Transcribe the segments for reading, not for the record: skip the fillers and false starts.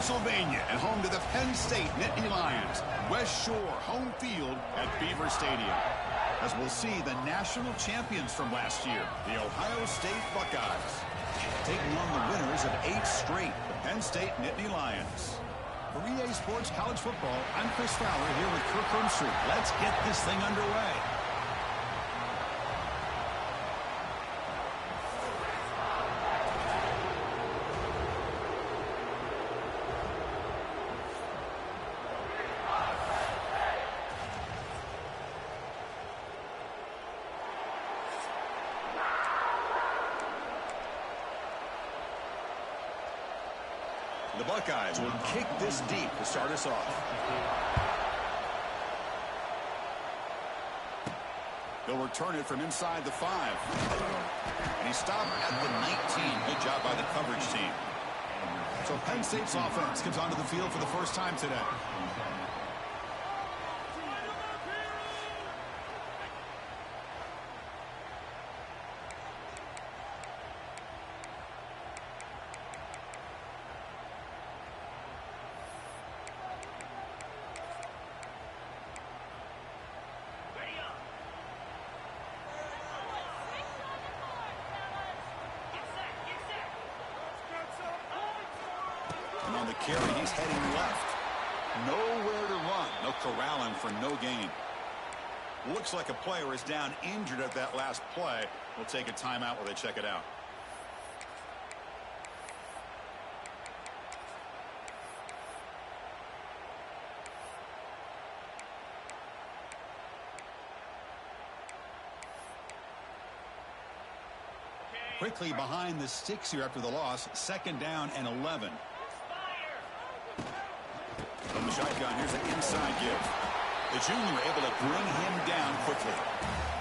Pennsylvania, and home to the Penn State Nittany Lions. West Shore, home field at Beaver Stadium. As we'll see the national champions from last year, the Ohio State Buckeyes, taking on the winners of 8 straight, the Penn State Nittany Lions. For EA Sports College Football, I'm Chris Fowler here with Kirk Herbstreit. Let's get this thing underway. The Buckeyes will kick this deep to start us off. They'll return it from inside the 5. And he stopped at the 19. Good job by the coverage team. So Penn State's offense comes onto the field for the first time today. And on the carry, he's heading left. Nowhere to run. No corralling for no gain. Looks like a player is down injured at that last play. We'll take a timeout while they check it out. Quickly behind the sticks here after the loss. 2nd down and 11. From the shotgun, here's an inside give. The junior able to bring him down quickly.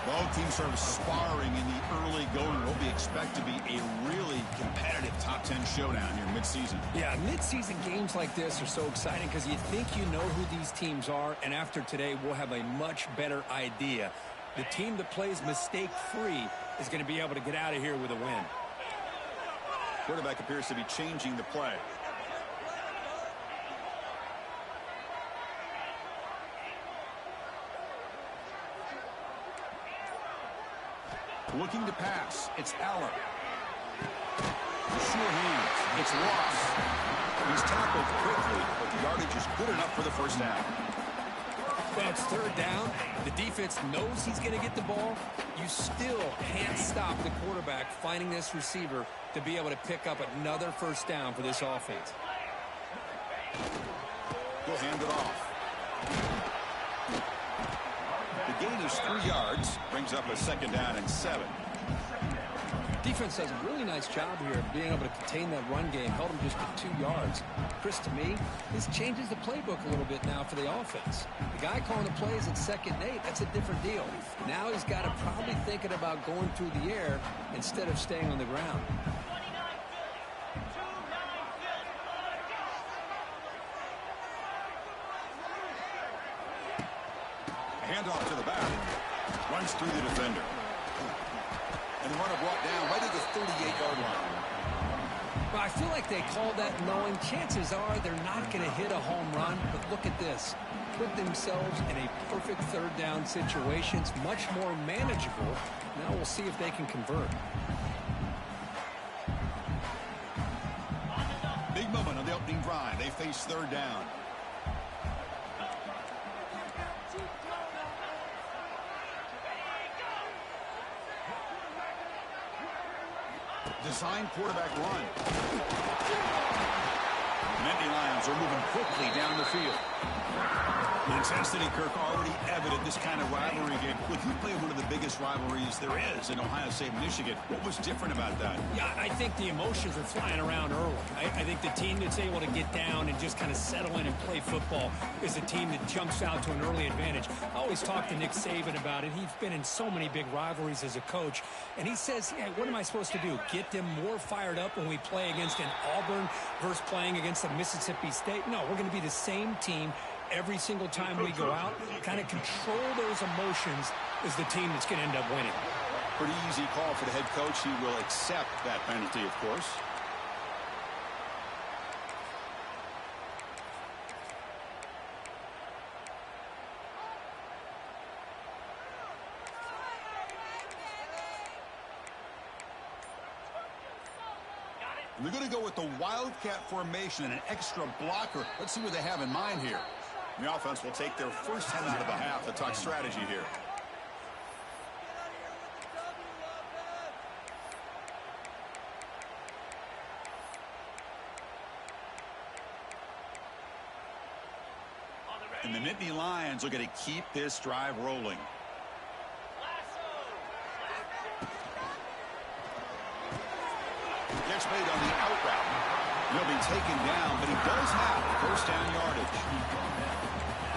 Both teams sort of sparring in the early going. What we expect to be a really competitive top 10 showdown here mid-season. Yeah, mid-season games like this are so exciting because you think you know who these teams are, and after today, we'll have a much better idea. The team that plays mistake-free is going to be able to get out of here with a win. Quarterback appears to be changing the play. Looking to pass. It's Aller. Sure hands. It's lost. He's tackled quickly, but the yardage is good enough for the first down. Well, it's 3rd down. The defense knows he's going to get the ball. You still can't stop the quarterback finding this receiver to be able to pick up another first down for this offense. He'll hand it off. The gain is 3 yards. Brings up a 2nd down and 7. Defense does a really nice job here of being able to contain that run game. Held him just to 2 yards. Chris, to me, this changes the playbook a little bit now for the offense. The guy calling the plays at 2nd and 8, that's a different deal. Now he's got to probably thinking about going through the air instead of staying on the ground. Handoff to the back. Runs through the defender. And the runner brought down right at the 38-yard line. Well, I feel like they called that knowing chances are they're not going to hit a home run. But look at this. Put themselves in a perfect 3rd down situation. It's much more manageable. Now we'll see if they can convert. Big moment on the opening drive. They face 3rd down. Design quarterback run. Nittany Lions are moving quickly down the field. The intensity, Kirk, already evident this kind of rivalry game. Look, you play one of the biggest rivalries there is in Ohio State, Michigan. What was different about that? Yeah, I think the emotions are flying around early. I think the team that's able to get down and just kind of settle in and play football is a team that jumps out to an early advantage. I always talk to Nick Saban about it. He's been in so many big rivalries as a coach, and he says, yeah, what am I supposed to do? Get them more fired up when we play against an Auburn versus playing against a Mississippi State? No, we're going to be the same team every single time we go out. Kind of control those emotions is the team that's going to end up winning. Pretty easy call for the head coach. He will accept that penalty, of course. They're going to go with the wildcat formation and an extra blocker. Let's see what they have in mind here. The offense will take their first 10 out of the half to talk strategy here. And the Nittany Lions are going to keep this drive rolling. Gets made on the out route. He'll be taken down, but he does have first down yardage.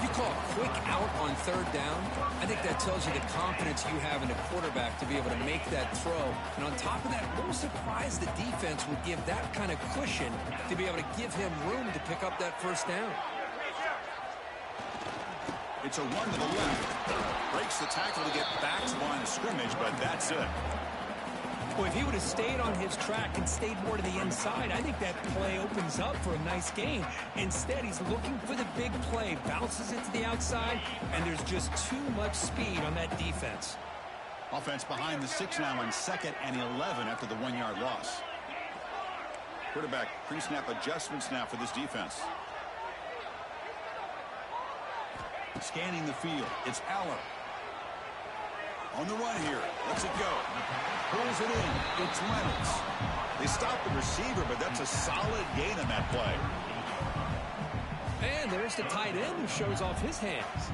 You call a quick out on third down, I think that tells you the confidence you have in a quarterback to be able to make that throw. And on top of that, a little surprised the defense would give that kind of cushion to be able to give him room to pick up that first down. It's a run to the left. Breaks the tackle to get back to the line of scrimmage, but that's it. Well, if he would have stayed on his track and stayed more to the inside, I think that play opens up for a nice gain. Instead, he's looking for the big play, bounces it to the outside, and there's just too much speed on that defense. Offense behind the 6 now on 2nd and 11 after the 1-yard loss. Quarterback pre-snap adjustments now for this defense. Scanning the field. It's Aller. On the run here. Lets it go. Pulls it in. It's Reynolds. They stop the receiver, but that's a solid gain on that play. And there's the tight end who shows off his hands.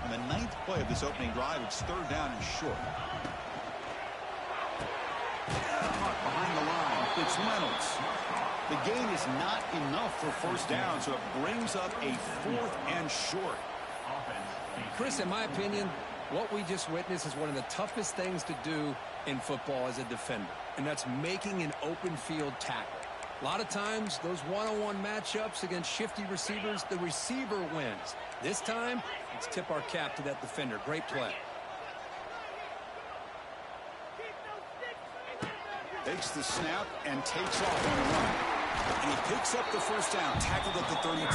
On the 9th play of this opening drive, it's 3rd down and short. Behind the line, it's Reynolds. The gain is not enough for first down, so it brings up a 4th and short. Chris, in my opinion, what we just witnessed is one of the toughest things to do in football as a defender, and that's making an open field tackle. A lot of times, those one-on-one matchups against shifty receivers, the receiver wins. This time, let's tip our cap to that defender. Great play. Takes the snap and takes off on the run. And he picks up the first down, tackled at the 32.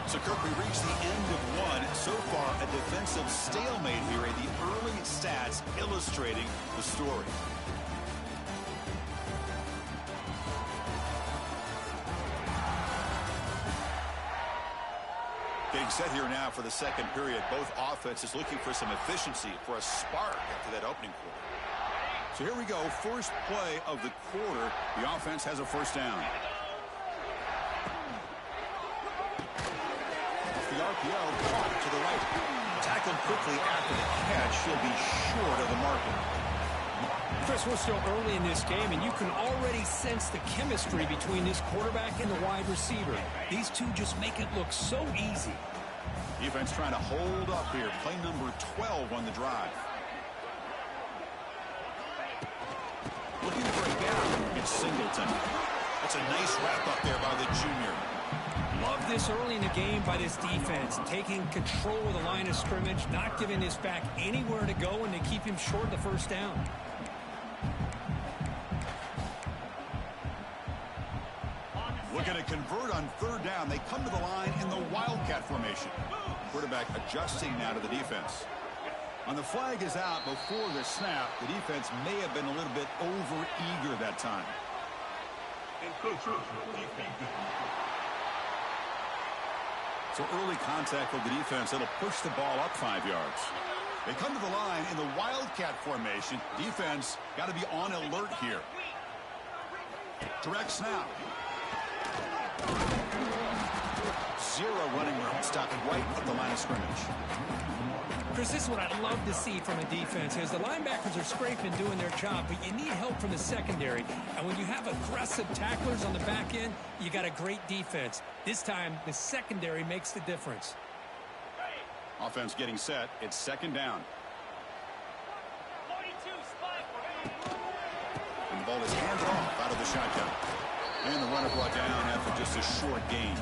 So, Kirk, we reached the end of one. So far, a defensive stalemate here. The early stats illustrating the story. Getting set here now for the second period. Both offenses looking for some efficiency, for a spark after that opening quarter. So here we go. First play of the quarter. The offense has a first down. The RPO caught to the right. Tackled quickly after the catch. He'll be short of the marker. Chris, we're still early in this game, and you can already sense the chemistry between this quarterback and the wide receiver. These two just make it look so easy. Defense trying to hold up here. Play number 12 on the drive. Looking for a gap. It's Singleton. That's a nice wrap up there by the junior. Love this early in the game by this defense, taking control of the line of scrimmage, not giving this back anywhere to go, and they keep him short of the first down. Looking to convert on third down. They come to the line in the wildcat formation. Quarterback adjusting now to the defense. On the flag is out before the snap. The defense may have been a little bit over-eager that time. So early contact with the defense. It'll push the ball up 5 yards. They come to the line in the wildcat formation. Defense got to be on alert here. Direct snap. Zero running room. Stopped right at the line of scrimmage. Chris, this is what I love to see from a defense is the linebackers are scraping, doing their job, but you need help from the secondary. And when you have aggressive tacklers on the back end, you got a great defense. This time, the secondary makes the difference. Offense getting set. It's second down. And the ball is handed off out of the shotgun. And the runner brought down after just a short gain.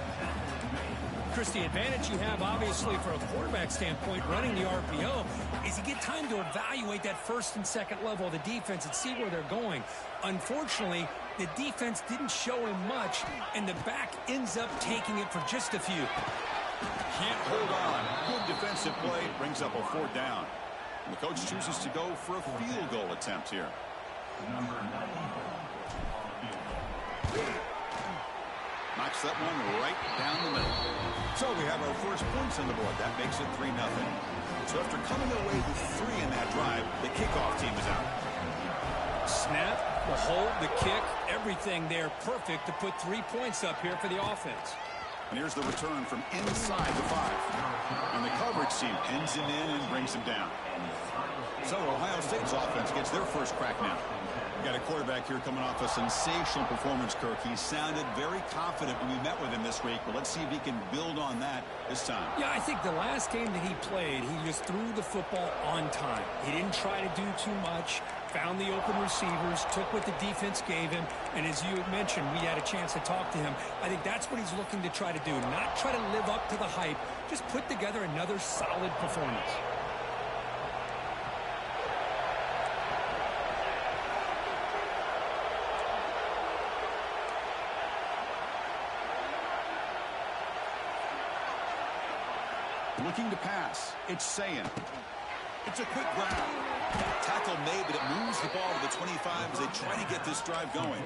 Chris, the advantage you have, obviously, from a quarterback standpoint, running the RPO, is you get time to evaluate that first and second level of the defense and see where they're going. Unfortunately, The defense didn't show him much, and the back ends up taking it for just a few. Can't hold on. Good defensive play brings up a 4th down. And the coach chooses to go for a field goal attempt here. Knocks that one right down the middle. So we have our first points on the board. That makes it 3-0. So after coming away with 3 in that drive, the kickoff team is out. Snap, the hold, the kick, everything there perfect to put 3 points up here for the offense. And here's the return from inside the 5. And the coverage team pins him in and brings him down. So Ohio State's offense gets their first crack now. We've got a quarterback here coming off a sensational performance, Kirk. He sounded very confident when we met with him this week, but let's see if he can build on that this time. Yeah, I think the last game that he played, he just threw the football on time. He didn't try to do too much, found the open receivers, took what the defense gave him, and as you had mentioned, we had a chance to talk to him. I think that's what he's looking to try to do, not try to live up to the hype, just put together another solid performance. Looking to pass. It's saying. It's a quick grab. Tackle made, but it moves the ball to the 25 as they try to get this drive going.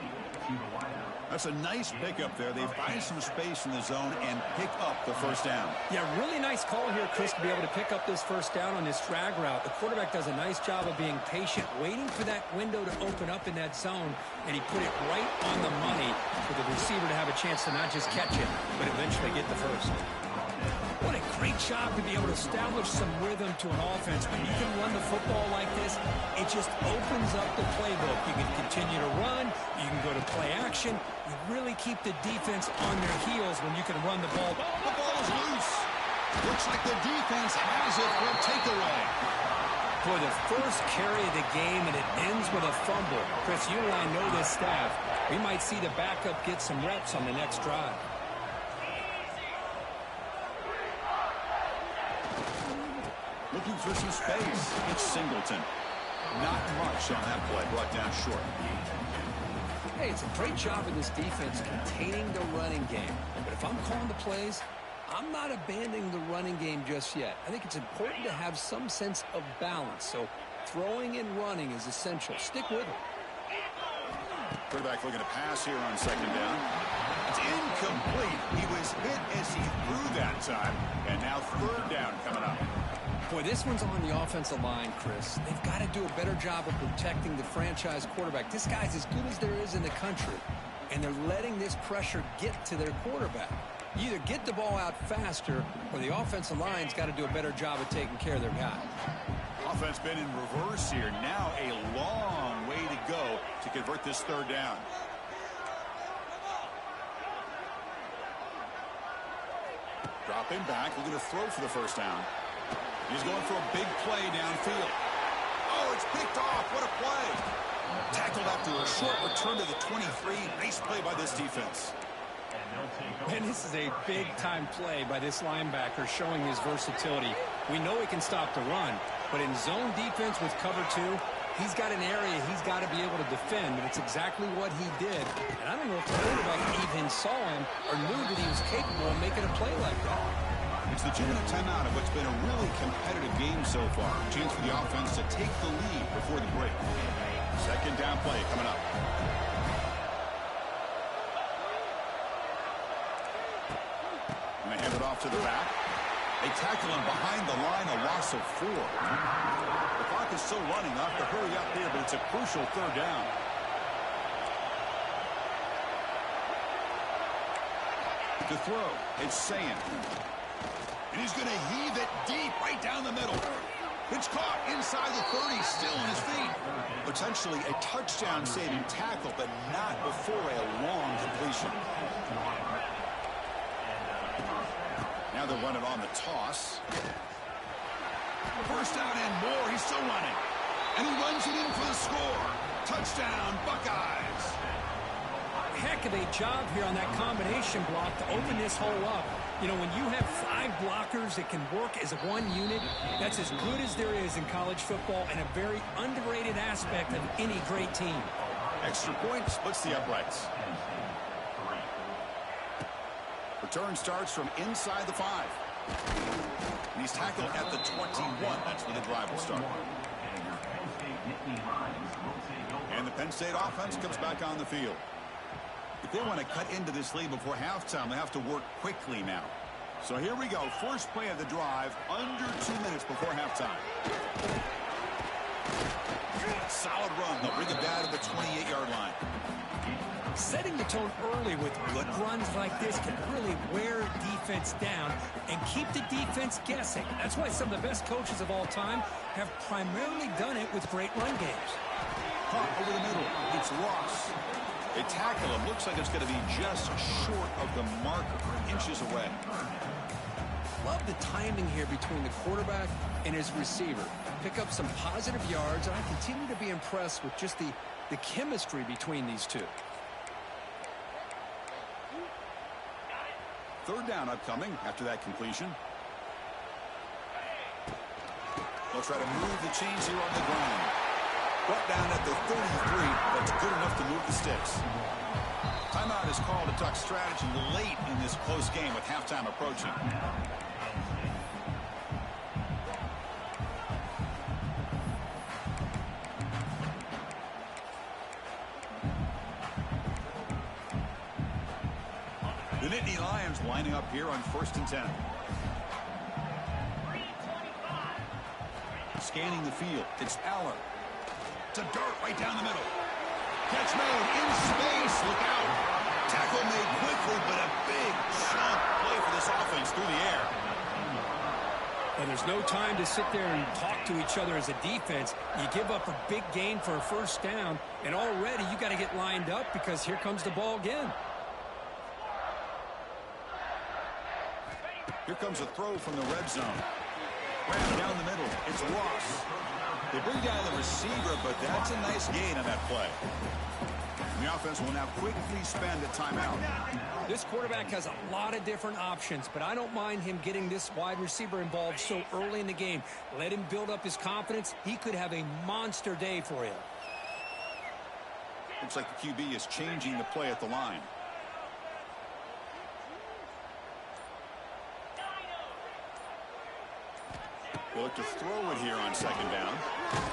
That's a nice pickup there. They find some space in the zone and pick up the first down. Yeah, really nice call here, Chris, to be able to pick up this first down on this drag route. The quarterback does a nice job of being patient, waiting for that window to open up in that zone, and he put it right on the money for the receiver to have a chance to not just catch it, but eventually get the first. What a great job to be able to establish some rhythm to an offense. When you can run the football like this, it just opens up the playbook. You can continue to run. You can go to play action. You really keep the defense on their heels when you can run the ball. The ball is loose. Looks like the defense has it for a takeaway. For the first carry of the game, and it ends with a fumble. Chris, you and I know this staff. We might see the backup get some reps on the next drive. Looking for some space. It's Singleton. Not much on that play. Brought down short. Hey, it's a great job of this defense containing the running game. But if I'm calling the plays, I'm not abandoning the running game just yet. I think it's important to have some sense of balance. So throwing and running is essential. Stick with it. Quarterback looking to pass here on 2nd down. It's incomplete. He was hit as he threw that time. And now 3rd down coming up. Boy, this one's on the offensive line, Chris. They've got to do a better job of protecting the franchise quarterback. This guy's as good as there is in the country, and they're letting this pressure get to their quarterback. You either get the ball out faster, or the offensive line's got to do a better job of taking care of their guy. Offense been in reverse here. Now a long way to go to convert this 3rd down. Dropping back, looking to throw for the first down. He's going for a big play downfield. Oh, it's picked off. What a play. Tackled after a short return to the 23. Nice play by this defense. And this is a big-time play by this linebacker showing his versatility. We know he can stop the run, but in zone defense with cover 2, he's got an area he's got to be able to defend, and it's exactly what he did. And I don't know if the quarterback even saw him or knew that he was capable of making a play like that. It's the 2-minute timeout of what's been a really competitive game so far. Chance for the offense to take the lead before the break. 2nd down play coming up. And they hand it off to the back. They tackle him behind the line, a loss of 4. The clock is still running. They'll have to hurry up here, but it's a crucial 3rd down. To throw, it's saying. And he's going to heave it deep right down the middle. It's caught inside the 30, still on his feet. Potentially a touchdown-saving tackle, but not before a long completion. Now they're running on the toss. First down and more. He's still running. And he runs it in for the score. Touchdown, Buckeyes. Heck of a job here on that combination block to open this hole up. You know, when you have 5 blockers that can work as one unit, that's as good as there is in college football and a very underrated aspect of any great team. Extra point splits the uprights. Return starts from inside the 5. And he's tackled at the 21. That's where the drive will start. And the Penn State offense comes back on the field. If they want to cut into this lead before halftime, they have to work quickly now. So here we go. First play of the drive, under 2 minutes before halftime. Solid run. They'll bring it down to the 28-yard line. Setting the tone early with good runs like this can really wear defense down and keep the defense guessing. That's why some of the best coaches of all time have primarily done it with great run games. Caught over the middle. It's Ross. They tackle him. Looks like it's going to be just short of the marker, inches away. Love the timing here between the quarterback and his receiver. Pick up some positive yards, and I continue to be impressed with just the chemistry between these two. Third down upcoming after that completion. They'll try to move the chains here on the ground. Brought down at the 33. That's good enough to move the sticks. Timeout is called to talk strategy late in this close game with halftime approaching. The Nittany Lions lining up here on 1st and 10. Scanning the field. It's Aller. To dirt right down the middle. Catch made in space. Look out. Tackle made quickly, but a big chunk play for this offense through the air. And there's no time to sit there and talk to each other as a defense. You give up a big gain for a first down, and already you got to get lined up because here comes the ball again. Here comes a throw from the red zone. Ran down the middle. It's Ross. They bring down the receiver, but that's a nice gain on that play. The offense will now quickly spend a timeout. This quarterback has a lot of different options, but I don't mind him getting this wide receiver involved so early in the game. Let him build up his confidence. He could have a monster day for him. Looks like the QB is changing the play at the line. They look to throw it here on 2nd down.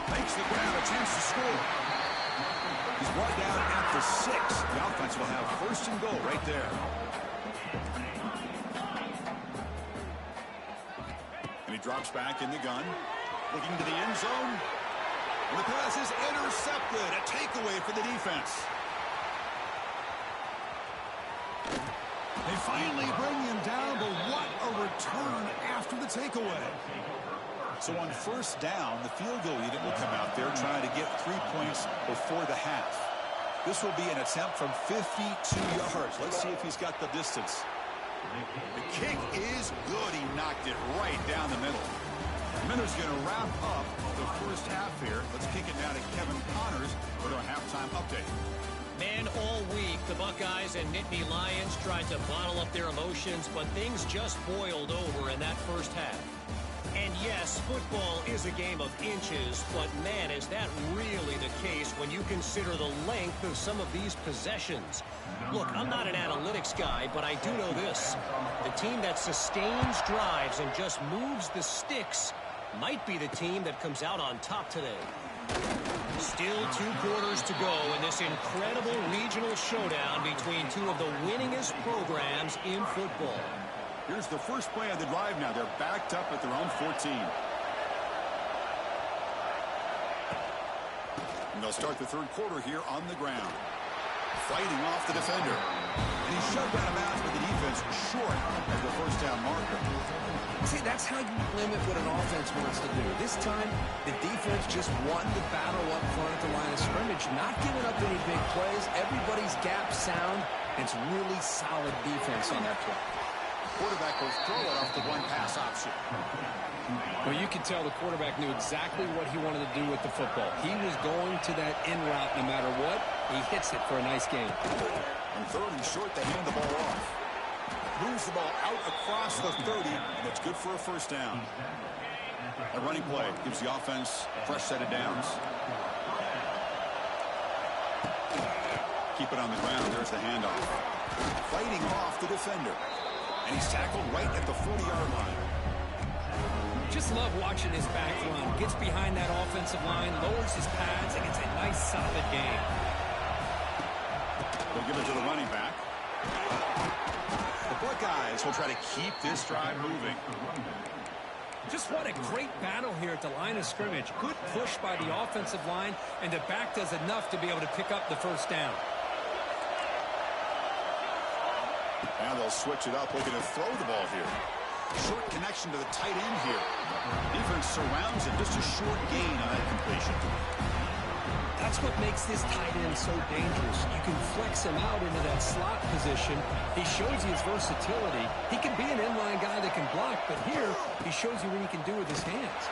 Makes the grab, a chance to score. He's brought down at the 6. The offense will have 1st and goal right there. And he drops back in the gun. Looking to the end zone. And the pass is intercepted. A takeaway for the defense. They finally bring him down, but what a return after the takeaway. So on 1st down, the field goal unit will come out there trying to get 3 points before the half. This will be an attempt from 52 yards. Let's see if he's got the distance. The kick is good. He knocked it right down the middle. Miller's going to wrap up the first half here. Let's kick it now to Kevin Connors for our halftime update. Man, all week, the Buckeyes and Nittany Lions tried to bottle up their emotions, but things just boiled over in that first half. And yes, football is a game of inches, but man, is that really the case when you consider the length of some of these possessions. Look, I'm not an analytics guy, but I do know this. The team that sustains drives and just moves the sticks might be the team that comes out on top today. Still 2 quarters to go in this incredible regional showdown between two of the winningest programs in football. Here's the first play of the drive now. They're backed up at their own 14. And they'll start the 3rd quarter here on the ground. Fighting off the defender. And he's shoved out of bounds with the defense short of the 1st down marker. See, that's how you limit what an offense wants to do. This time, the defense just won the battle up front at the line of scrimmage, not giving up any big plays. Everybody's gap sound. It's really solid defense on that play. Quarterback will throw it off the one pass option. Well, you can tell the quarterback knew exactly what he wanted to do with the football. He was going to that in route no matter what. He hits it for a nice gain. On 3rd and short, they hand the ball off. Moves the ball out across the 30, and it's good for a 1st down. A running play gives the offense a fresh set of downs. Keep it on the ground. There's the handoff. Fighting off the defender. And he's tackled right at the 40-yard line. Just love watching his back run. Gets behind that offensive line, lowers his pads, and gets a nice, solid gain. They'll give it to the running back. The Buckeyes will try to keep this drive moving. Just what a great battle here at the line of scrimmage. Good push by the offensive line, and the back does enough to be able to pick up the first down. Now they'll switch it up, looking to throw the ball here. Short connection to the tight end here. Defense surrounds him. Just a short gain on that completion. That's what makes this tight end so dangerous. You can flex him out into that slot position. He shows you his versatility. He can be an inline guy that can block, but here he shows you what he can do with his hands.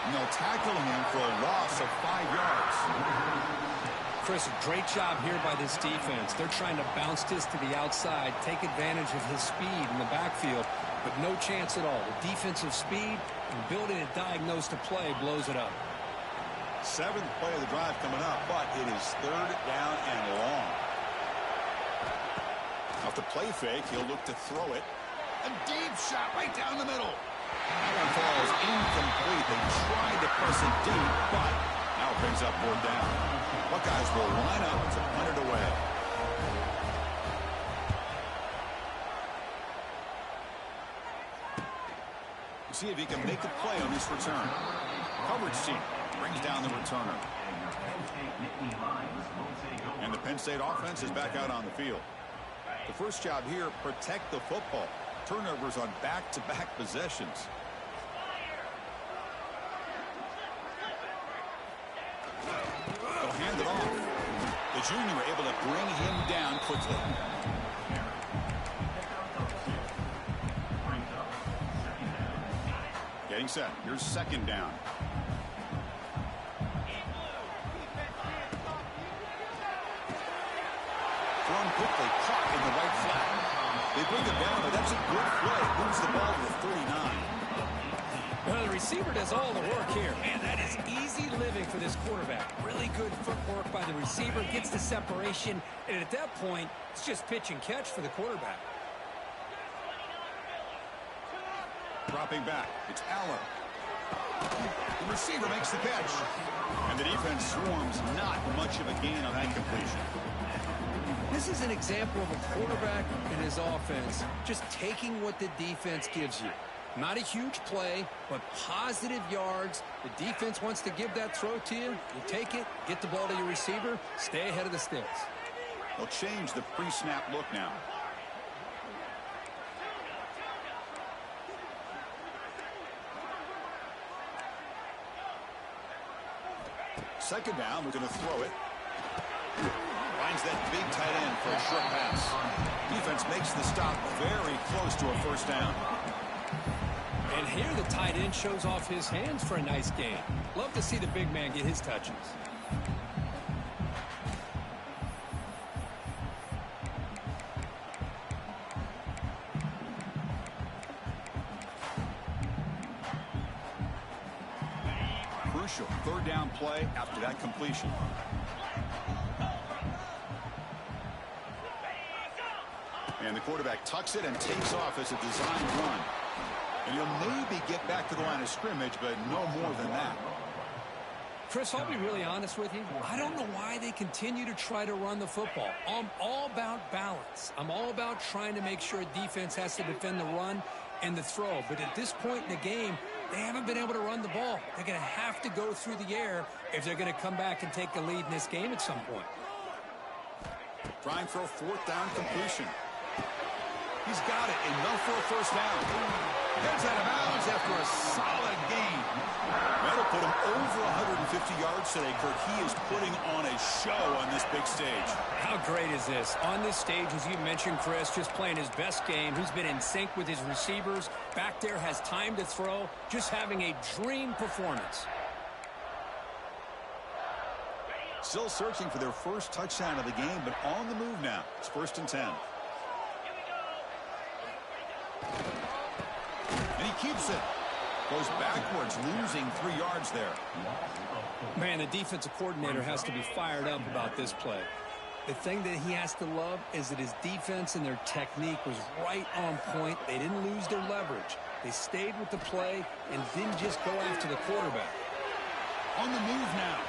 And they'll tackle him for a loss of 5 yards. Chris, great job here by this defense. They're trying to bounce this to the outside, take advantage of his speed in the backfield, but no chance at all. The defensive speed and ability to diagnose the play blows it up. 7th play of the drive coming up, but it is 3rd down and long. Off the play fake, he'll look to throw it. A deep shot right down the middle. That one falls incomplete. They tried to press it deep, but now it brings up 4th down. Buckeyes will line up to punt it away. See if he can make a play on this return. Coverage team brings down the returner. And the Penn State offense is back out on the field. The first job here, protect the football. Turnovers on back-to-back possessions. They'll hand it off. The junior able to bring him down quickly. Getting set. Here's 2nd down. Thrown quickly, caught in the right flat. They bring it down, but that's a good play. Moves the ball to the 49. Well, the receiver does all the work here. Man, that is easy living for this quarterback. Really good footwork by the receiver, gets the separation, and at that point, it's just pitch and catch for the quarterback. Dropping back, it's Allen. The receiver makes the catch. And the defense swarms, not much of a gain on that completion. This is an example of a quarterback and his offense just taking what the defense gives you. Not a huge play, but positive yards. The defense wants to give that throw to you. You take it, get the ball to your receiver, stay ahead of the sticks. They'll change the pre-snap look now. Second down, we're going to throw it. Finds that big tight end for a short pass. Defense makes the stop very close to a 1st down. And here the tight end shows off his hands for a nice gain. Love to see the big man get his touches. Crucial 3rd down play after that completion. And the quarterback tucks it and takes off as a designed run. And he'll maybe get back to the line of scrimmage, but no more than that. Chris, I'll be really honest with you. I don't know why they continue to try to run the football. I'm all about balance. I'm all about trying to make sure defense has to defend the run and the throw. But at this point in the game, they haven't been able to run the ball. They're going to have to go through the air if they're going to come back and take the lead in this game at some point. Trying for a 4th down completion. He's got it. Enough for a 1st down. Gets out of bounds after a solid gain. That'll put him over 150 yards today, Kirk. He is putting on a show on this big stage. How great is this? On this stage, as you mentioned, Chris, just playing his best game. He's been in sync with his receivers. Back there, has time to throw. Just having a dream performance. Still searching for their first touchdown of the game, but on the move now. It's 1st and 10. And he keeps it. Goes backwards, losing 3 yards there. Man, the defensive coordinator has to be fired up about this play. The thing that he has to love is that his defense and their technique was right on point. They didn't lose their leverage. They stayed with the play and didn't just go after the quarterback. On the move now.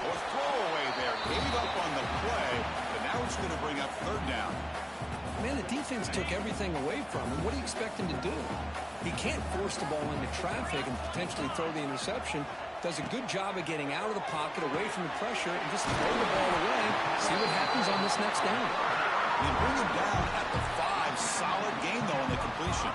A throwaway there. Gave up on the play, but now it's going to bring up third down. Man, the defense took everything away from him. What do you expect him to do? He can't force the ball into traffic and potentially throw the interception. Does a good job of getting out of the pocket, away from the pressure, and just throw the ball away. See what happens on this next down. They bring him down at the 5. Solid game, though, on the completion.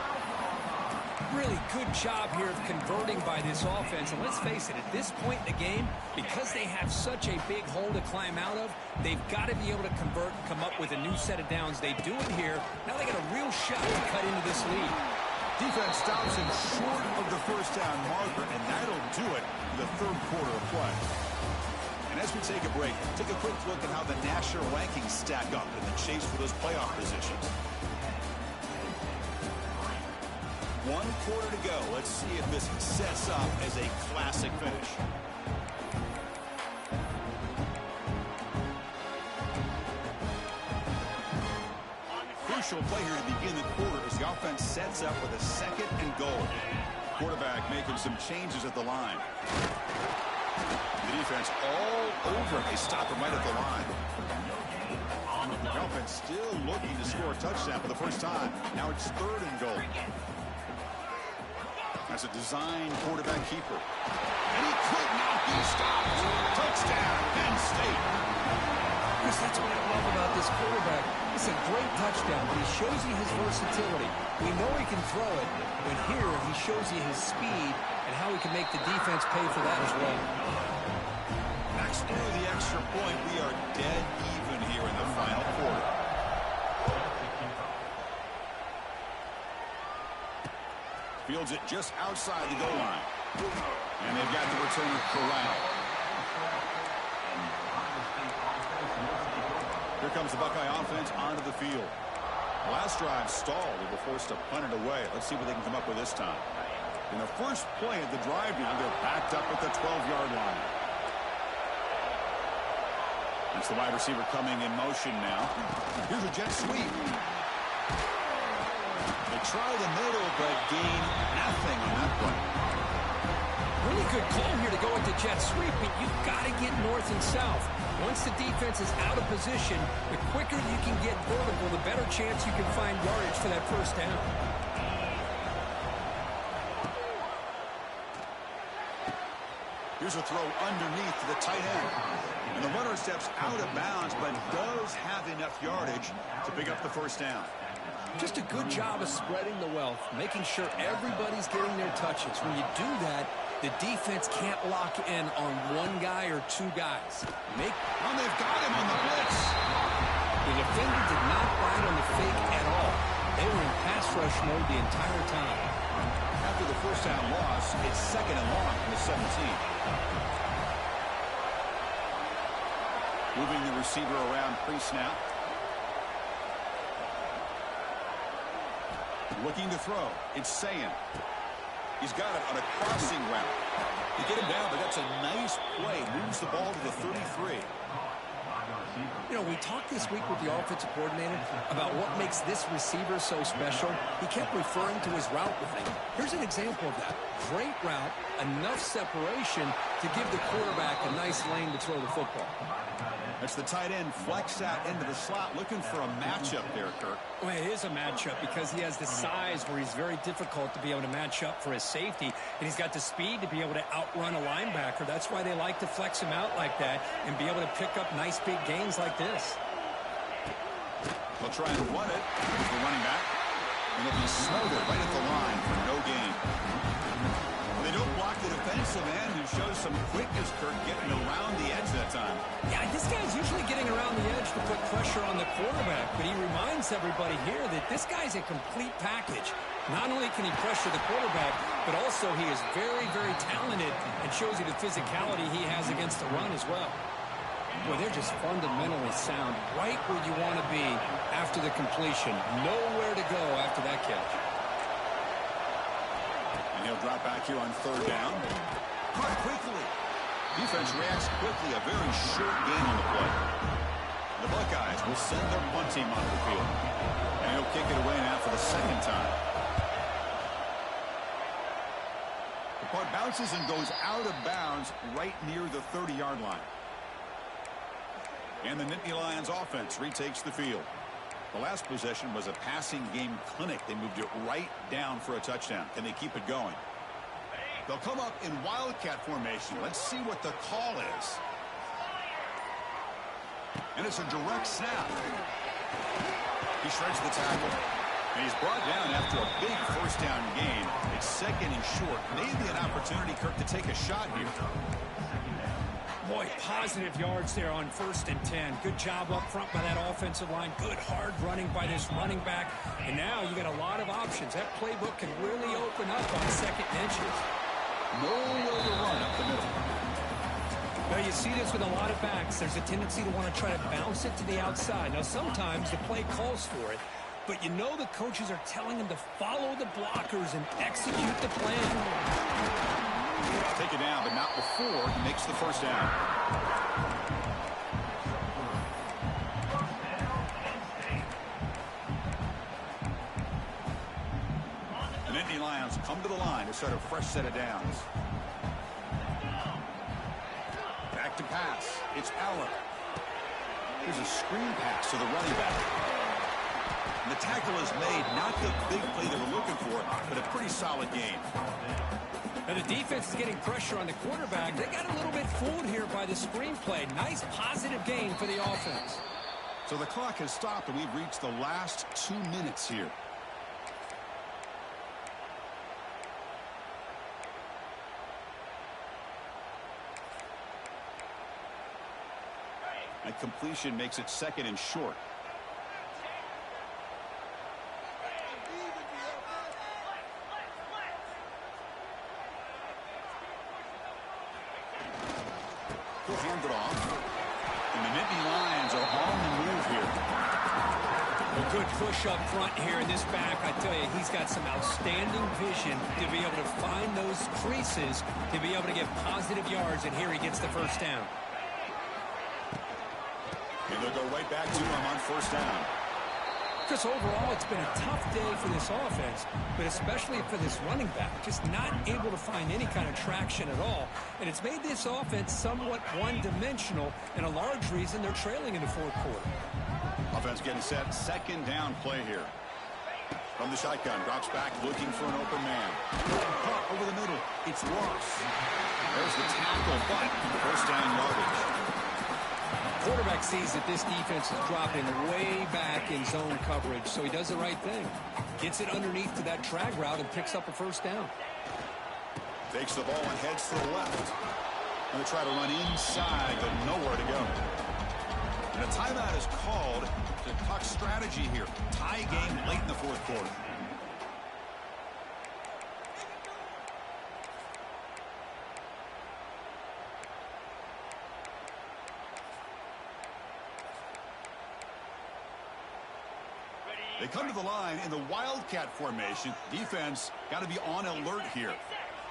Really good job here of converting by this offense. And let's face it, at this point in the game, because they have such a big hole to climb out of, they've got to be able to convert and come up with a new set of downs. They do it here. Now they got a real shot to cut into this lead. Defense stops him short of the first down marker, and that'll do it for the third quarter of play. And as we take a break, take a quick look at how the national rankings stack up in the chase for those playoff positions. 1 quarter to go. Let's see if this sets up as a classic finish. Crucial play here to begin the quarter as the offense sets up with a 2nd and goal. Quarterback making some changes at the line. The defense all over. They stop him right at the line. The offense still looking to score a touchdown for the first time. Now it's 3rd and goal. That's a design quarterback keeper. And he could not be stopped. Touchdown, Penn State. Chris, that's what I love about this quarterback. It's a great touchdown, but he shows you his versatility. We know he can throw it, but here he shows you his speed and how he can make the defense pay for that as well. Backs through the extra point. We are dead even here in the final quarter. Fields it just outside the goal line. And they've got the returner corralled. Here comes the Buckeye offense onto the field. Last drive stalled. They were forced to punt it away. Let's see what they can come up with this time. In the first play of the drive now, they're backed up at the 12-yard line. That's the wide receiver coming in motion now. Here's a jet sweep. They try the middle, but gain nothing on that play. Really good call here to go with the jet sweep, but you've got to get north and south. Once the defense is out of position, the quicker you can get vertical, the better chance you can find yardage for that first down. Here's a throw underneath to the tight end. And the runner steps out of bounds, but does have enough yardage to pick up the first down. Just a good job of spreading the wealth, making sure everybody's getting their touches. When you do that, the defense can't lock in on one guy or 2 guys. Oh, they've got him on the blitz. The defender did not bite on the fake at all. They were in pass rush mode the entire time. After the first down loss, it's 2nd and long from the 17. Moving the receiver around pre-snap. Looking to throw. It's Sayin. He's got it on a crossing route. They get him down, but that's a nice play. Moves the ball to the 33. You know, we talked this week with the offensive coordinator about what makes this receiver so special. He kept referring to his route running. Here's an example of that. Great route, enough separation to give the quarterback a nice lane to throw the football. That's the tight end flex out into the slot, looking for a matchup there, Kirk. Well, it is a matchup because he has the size where he's very difficult to be able to match up for his safety, and he's got the speed to be able to outrun a linebacker. That's why they like to flex him out like that and be able to pick up nice big gains like this. They'll try and run it. Here's the running back. And it'll be smothered right at the line for no gain. They don't block the defensive end, who shows some quickness, Kirk, getting around the edge that time. Yeah, this guy's usually getting around the edge to put pressure on the quarterback, but he reminds everybody here that this guy's a complete package. Not only can he pressure the quarterback, but also he is very, very talented and shows you the physicality he has against the run as well. Boy, they're just fundamentally sound, right where you want to be after the completion. Nowhere to go after that catch. And he'll drop back here on 3rd down. Caught quickly. Defense reacts quickly. A very short gain on the play. The Buckeyes will send their punt team onto the field. And he'll kick it away now for the second time. The punt bounces and goes out of bounds right near the 30-yard line. And the Nittany Lions offense retakes the field. The last possession was a passing game clinic. They moved it right down for a touchdown. Can they keep it going? They'll come up in wildcat formation. Let's see what the call is. And it's a direct snap. He shreds the tackle. And he's brought down after a big first down gain. It's second and short. Maybe an opportunity, Kirk, to take a shot here. Boy, positive yards there on 1st and 10. Good job up front by that offensive line. Good hard running by this running back. And now you got a lot of options. That playbook can really open up on second inches. Nowhere to run up the middle. Now you see this with a lot of backs. There's a tendency to want to try to bounce it to the outside. Now sometimes the play calls for it, but you know the coaches are telling them to follow the blockers and execute the plan. Take it down, but not before he makes the first down. The Nittany Lions come to the line to start a fresh set of downs. Back to pass. It's Allen. Here's a screen pass to the running back. And the tackle is made. Not the big play they were looking for, but a pretty solid game. And the defense is getting pressure on the quarterback. They got a little bit fooled here by the screenplay. Nice positive gain for the offense. So the clock has stopped, and we've reached the last 2 minutes here. And completion makes it second and short. He'll hand it off. And the Nittany Lions are on the move here. A good push up front here in this back. I tell you, he's got some outstanding vision to be able to find those creases, to be able to get positive yards, and here he gets the first down. And they'll go right back to him on first down. Chris, overall, it's been a tough day for this offense, but especially for this running back. Just not able to find any kind of traction at all. And it's made this offense somewhat one-dimensional, and a large reason they're trailing in the fourth quarter. Offense getting set. Second down play here. From the shotgun, drops back, looking for an open man. Caught over the middle. It's Ross. There's the tackle, but first down yardage. Quarterback sees that this defense is dropping way back in zone coverage, so he does the right thing. Gets it underneath to that drag route and picks up a first down. Takes the ball and heads to the left. Going to try to run inside, but nowhere to go. And a timeout is called to talk strategy here. Tie game late in the fourth quarter. They come to the line in the wildcat formation. Defense got to be on alert here.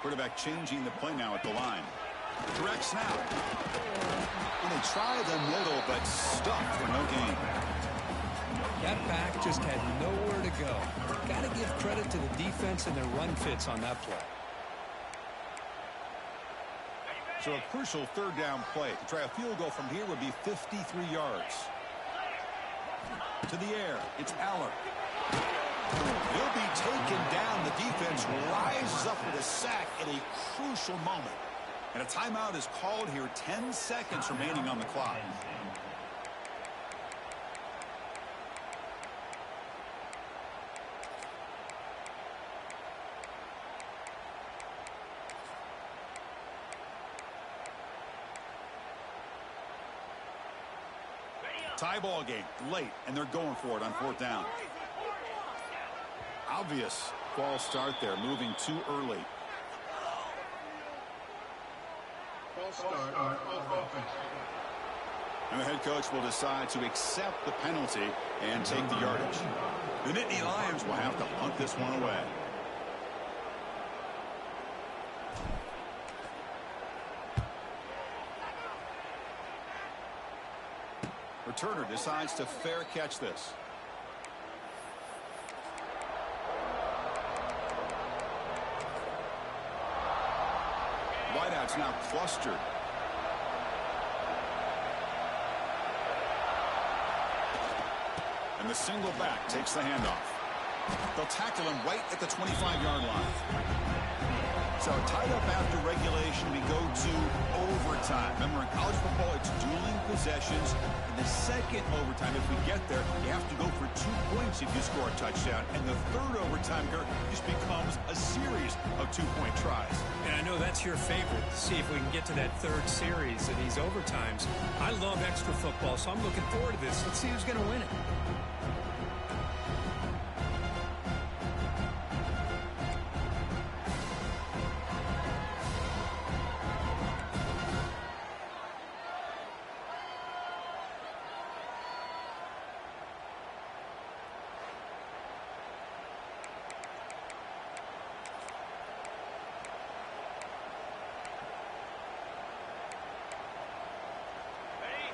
Quarterback changing the play now at the line. Direct snap. And they try the middle, but stuck for no gain. That back just had nowhere to go. Got to give credit to the defense and their run fits on that play. So a crucial third down play. To try a field goal from here would be 53 yards. To the air, it's Aller. He'll be taken down. The defense rises up with a sack at a crucial moment. And a timeout is called here. 10 seconds remaining on the clock. Tie ball game late, and they're going for it on fourth down. Obvious false start there, moving too early. False start on offense. And the head coach will decide to accept the penalty and take the yardage. The Nittany Lions will have to punt this one away. Returner decides to fair catch this. Wideout's now clustered. And the single back takes the handoff. They'll tackle him right at the 25-yard line. So tied up after regulation, we go to overtime. Remember, in college football, it's dueling possessions. In the second overtime, if we get there, you have to go for 2 points if you score a touchdown. And the third overtime, Kirk, just becomes a series of 2-point tries. And I know that's your favorite, to see if we can get to that third series of these overtimes. I love extra football, so I'm looking forward to this. Let's see who's going to win it.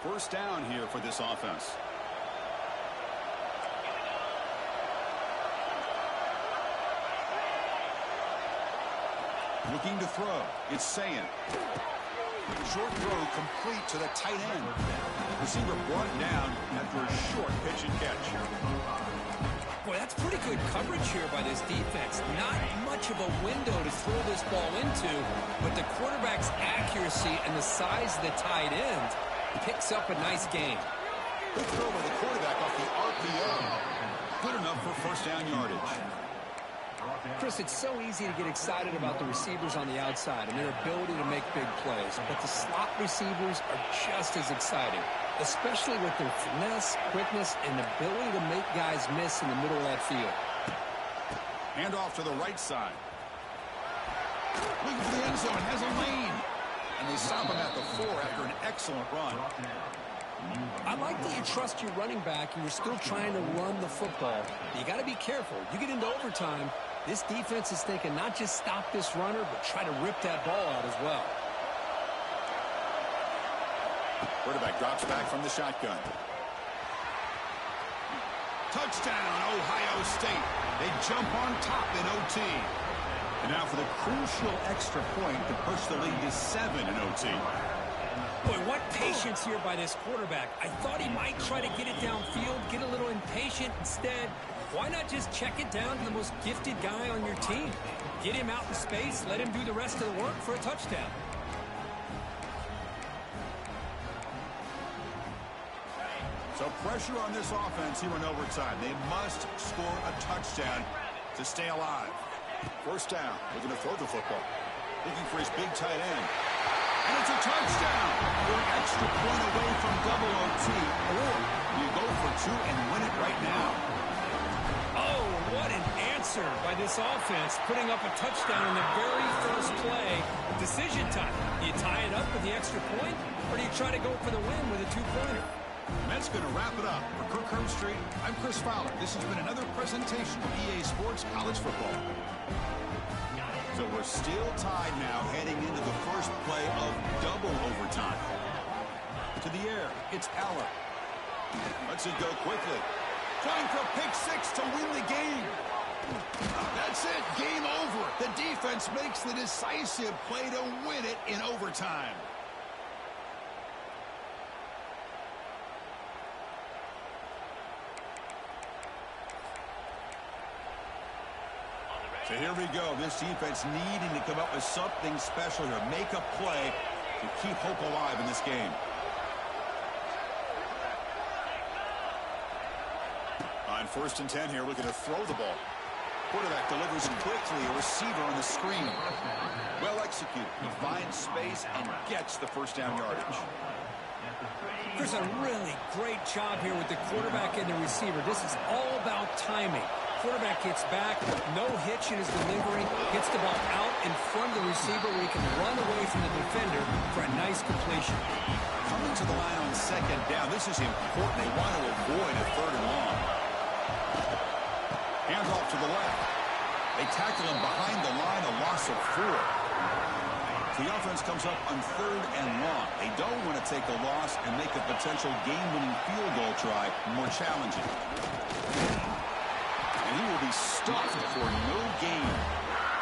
First down here for this offense. Looking to throw. It's Sayin. Short throw complete to the tight end. Receiver brought down after a short pitch and catch. Boy, that's pretty good coverage here by this defense. Not much of a window to throw this ball into, but the quarterback's accuracy and the size of the tight end picks up a nice gain. Good throw by the quarterback off the RPO. Good enough for first down yardage. Chris, it's so easy to get excited about the receivers on the outside and their ability to make big plays, but the slot receivers are just as exciting, especially with their finesse, quickness, and ability to make guys miss in the middle of that field. Hand off to the right side. Looking for the end zone, has a lane. And they stop him at the 4 after an excellent run. I like that you trust your running back and you're still trying to run the football. You got to be careful. You get into overtime, this defense is thinking not just stop this runner, but try to rip that ball out as well. Quarterback drops back from the shotgun. Touchdown, Ohio State. They jump on top in OT. And now for the crucial extra point to push the lead to 7 in OT. Boy, what patience here by this quarterback. I thought he might try to get it downfield, get a little impatient. Instead, why not just check it down to the most gifted guy on your team? Get him out in space, let him do the rest of the work for a touchdown. So pressure on this offense here in overtime. They must score a touchdown to stay alive. First down. Looking to throw the football. Looking for his big tight end. And it's a touchdown. We're an extra point away from double OT. Or you go for 2 and win it right now. Oh, what an answer by this offense, putting up a touchdown in the very first play. Decision time. Do you tie it up with the extra point, or do you try to go for the win with a 2-pointer? And that's going to wrap it up. For Kirk Herbstreit, I'm Chris Fowler. This has been another presentation of EA Sports College Football. So we're still tied now heading into the first play of double overtime. To the air, it's Allen. Lets it go quickly. Trying for pick 6 to win the game. That's it. Game over. The defense makes the decisive play to win it in overtime. So here we go. This defense needing to come up with something special here. Make a play to keep hope alive in this game. On 1st and 10 here, looking to throw the ball. Quarterback delivers quickly. A receiver on the screen. Well executed. He finds space and gets the first down yardage. There's a really great job here with the quarterback and the receiver. This is all about timing. Quarterback gets back, no hitch in his delivery, gets the ball out in front of the receiver where he can run away from the defender for a nice completion. Coming to the line on 2nd down, this is important. They want to avoid a 3rd and long. Hands off to the left. They tackle him behind the line, a loss of 4. The offense comes up on 3rd and long. They don't want to take a loss and make a potential game-winning field goal try more challenging. And he will be stuffed for no gain.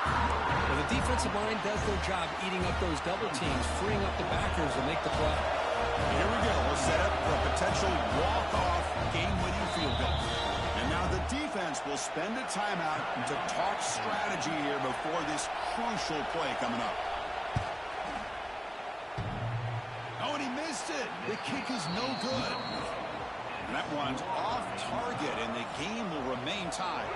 Well, the defensive line does their job eating up those double teams, freeing up the backers to make the play. Here we go. We'll set up for a potential walk-off game-winning field goal. And now the defense will spend a timeout to talk strategy here before this crucial play coming up. Oh, and he missed it. The kick is no good. And that one's off target, and the game will remain tied.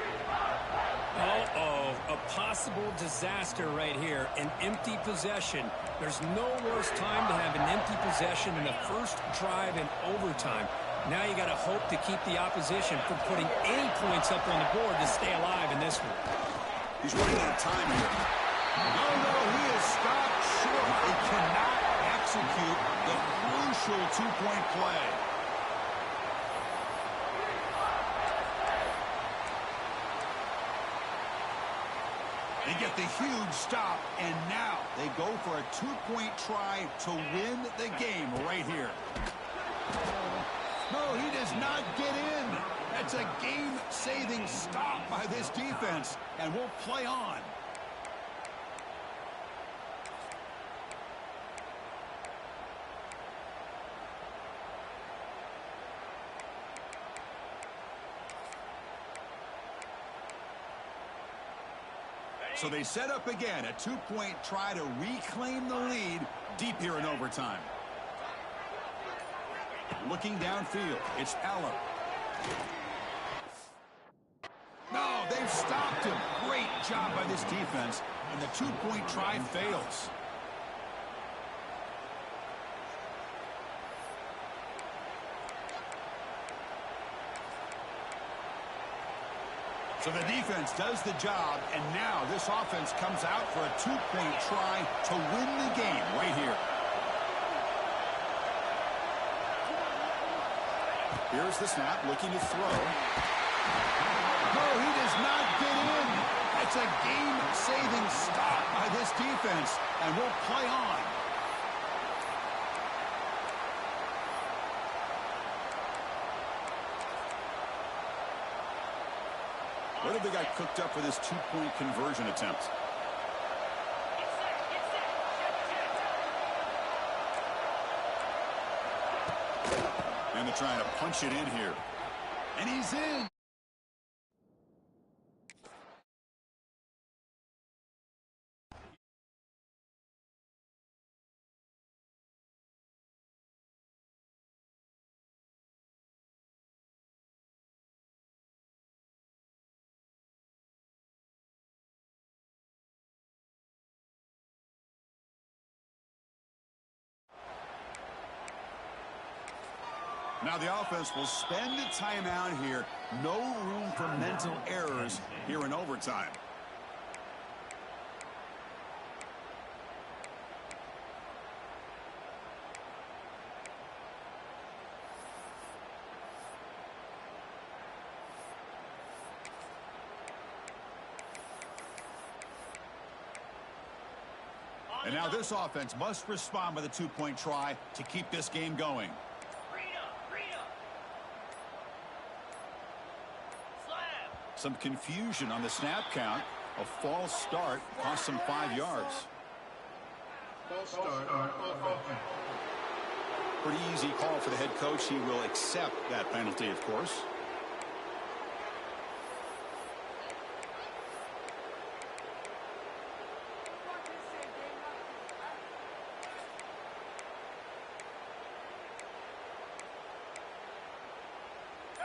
Uh-oh, a possible disaster right here, an empty possession. There's no worse time to have an empty possession in the first drive in overtime. Now you got to hope to keep the opposition from putting any points up on the board to stay alive in this one. He's running out of time here. No, he is stopped short. They cannot execute the crucial two-point play. They get the huge stop, and now they go for a two-point try to win the game right here. No, he does not get in. That's a game-saving stop by this defense, and we'll play on. So they set up again, a two-point try to reclaim the lead deep here in overtime. Looking downfield, it's Allen. No, they've stopped him. Great job by this defense, and the two-point try fails. So the defense does the job, and now this offense comes out for a two-point try to win the game right here. Here's the snap, looking to throw. No, he does not get in. That's a game-saving stop by this defense, and we'll play on. What have they got cooked up for this two-point conversion attempt? And they're trying to punch it in here. And he's in. Now the offense will spend a timeout here. No room for mental errors here in overtime. And now this offense must respond with a two-point try to keep this game going. Some confusion on the snap count. A false start cost them 5 yards. False start on offense. Pretty easy call for the head coach. He will accept that penalty, of course.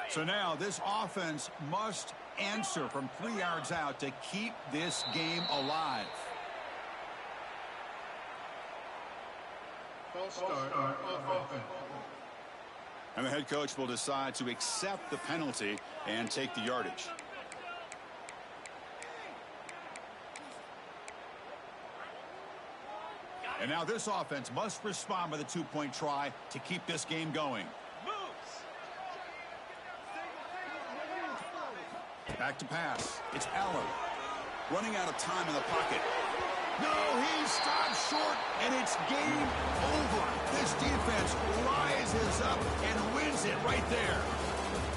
So now this offense must answer from 3 yards out to keep this game alive. False start on offense. And the head coach will decide to accept the penalty and take the yardage. And now this offense must respond with a two-point try to keep this game going. Back to pass. It's Allen. Running out of time in the pocket. No, he stopped short, and it's game over. This defense rises up and wins it right there.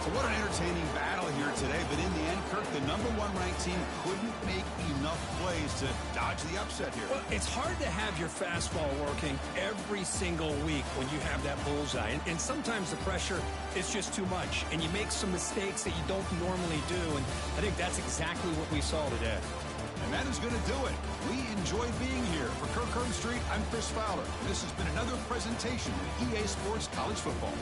So what an entertaining battle here today. But in the end, Kirk, the #1 ranked team couldn't make enough plays to dodge the upset here. Well, it's hard to have your fastball working every single week when you have that bullseye. And sometimes the pressure is just too much. And you make some mistakes that you don't normally do. And I think that's exactly what we saw today. And that is going to do it. We enjoyed being here. For Kirk Herbstreit, I'm Chris Fowler. This has been another presentation of EA Sports College Football.